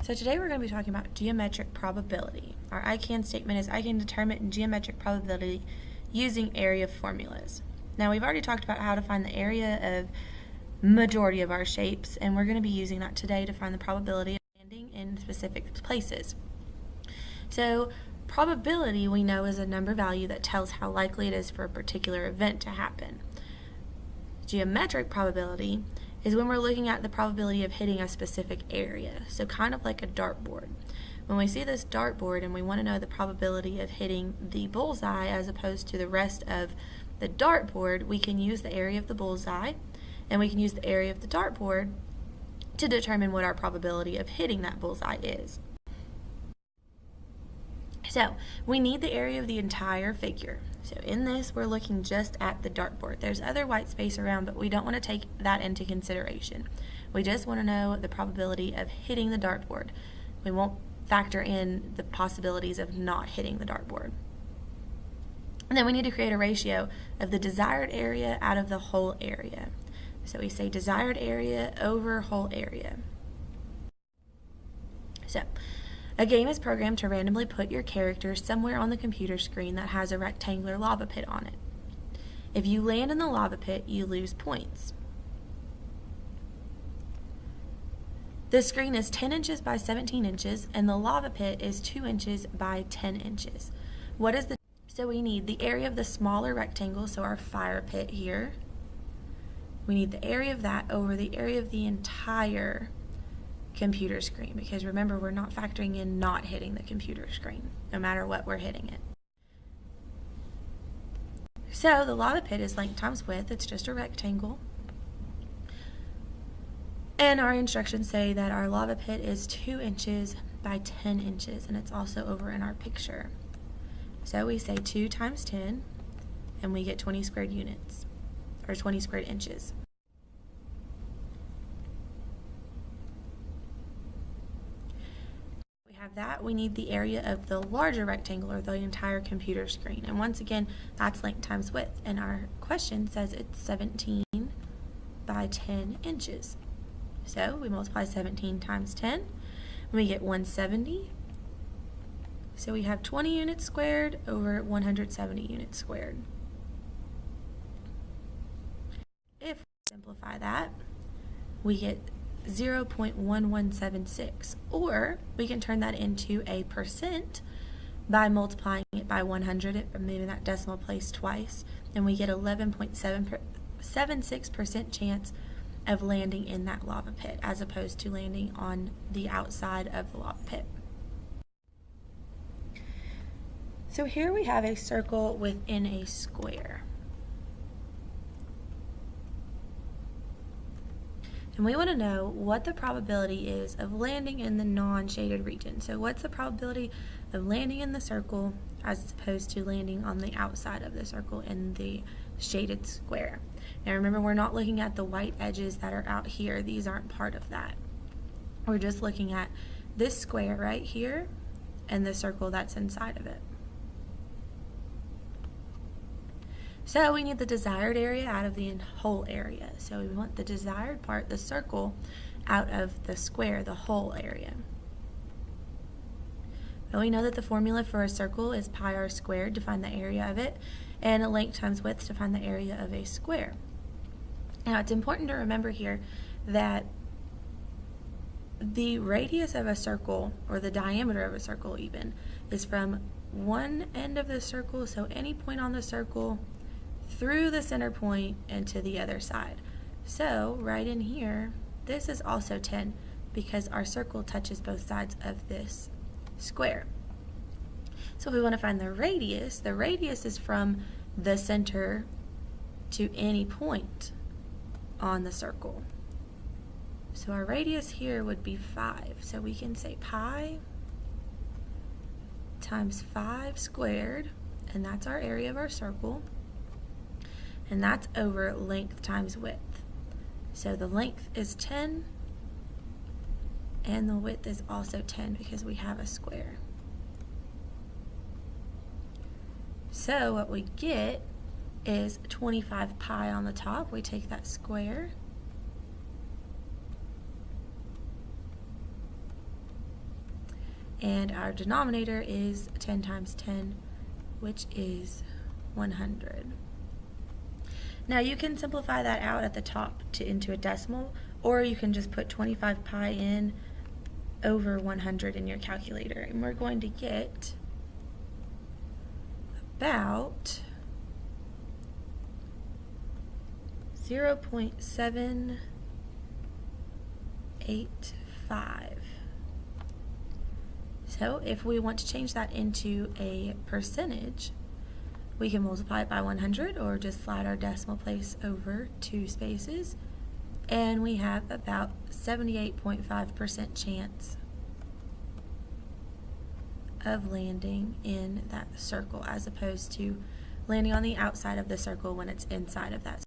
So today we're going to be talking about geometric probability. Our I can statement is I can determine geometric probability using area formulas. Now we've already talked about how to find the area of majority of our shapes, and we're going to be using that today to find the probability of landing in specific places. So probability we know is a number value that tells how likely it is for a particular event to happen. Geometric probability is when we're looking at the probability of hitting a specific area, so kind of like a dartboard. When we see this dartboard and we want to know the probability of hitting the bullseye as opposed to the rest of the dartboard, we can use the area of the bullseye and we can use the area of the dartboard to determine what our probability of hitting that bullseye is. So we need the area of the entire figure. So in this, we're looking just at the dartboard. There's other white space around, but we don't want to take that into consideration. We just want to know the probability of hitting the dartboard. We won't factor in the possibilities of not hitting the dartboard. And then we need to create a ratio of the desired area out of the whole area. So we say desired area over whole area. So a game is programmed to randomly put your character somewhere on the computer screen that has a rectangular lava pit on it. If you land in the lava pit, you lose points. The screen is 10 inches by 17 inches, and the lava pit is 2 inches by 10 inches. So we need the area of the smaller rectangle, so our fire pit here. We need the area of that over the area of the entire computer screen, because remember, we're not factoring in not hitting the computer screen, no matter what we're hitting it. So the lava pit is length times width. It's just a rectangle. And our instructions say that our lava pit is 2 inches by 10 inches, and it's also over in our picture. So we say 2 times 10, and we get 20 squared units, or 20 squared inches. That we need the area of the larger rectangle, or the entire computer screen, and once again that's length times width, and our question says it's 17 by 10 inches. So we multiply 17 times 10 and we get 170. So we have 20 units squared over 170 units squared. If we simplify that, we get 0.1176, or we can turn that into a percent by multiplying it by 100, moving that decimal place twice, and we get 11.76% chance of landing in that lava pit as opposed to landing on the outside of the lava pit. So here we have a circle within a square. And we want to know what the probability is of landing in the non-shaded region. So what's the probability of landing in the circle as opposed to landing on the outside of the circle in the shaded square? Now remember, we're not looking at the white edges that are out here. These aren't part of that. We're just looking at this square right here and the circle that's inside of it. So we need the desired area out of the whole area. So we want the desired part, the circle, out of the square, the whole area. Well, we know that the formula for a circle is pi r squared to find the area of it, and a length times width to find the area of a square. Now it's important to remember here that the radius of a circle, or the diameter of a circle even, is from one end of the circle, so any point on the circle, through the center point and to the other side. So right in here, this is also 10 because our circle touches both sides of this square. So if we want to find the radius is from the center to any point on the circle. So our radius here would be 5. So we can say pi times 5 squared, and that's our area of our circle. And that's over length times width. So the length is 10, and the width is also 10 because we have a square. So what we get is 25 pi on the top. We take that square and our denominator is 10 times 10, which is 100. Now you can simplify that out at the top into a decimal, or you can just put 25 pi in over 100 in your calculator, and we're going to get about 0.785. So if we want to change that into a percentage, we can multiply it by 100 or just slide our decimal place over 2 spaces, and we have about 78.5% chance of landing in that circle, as opposed to landing on the outside of the circle when it's inside of that circle.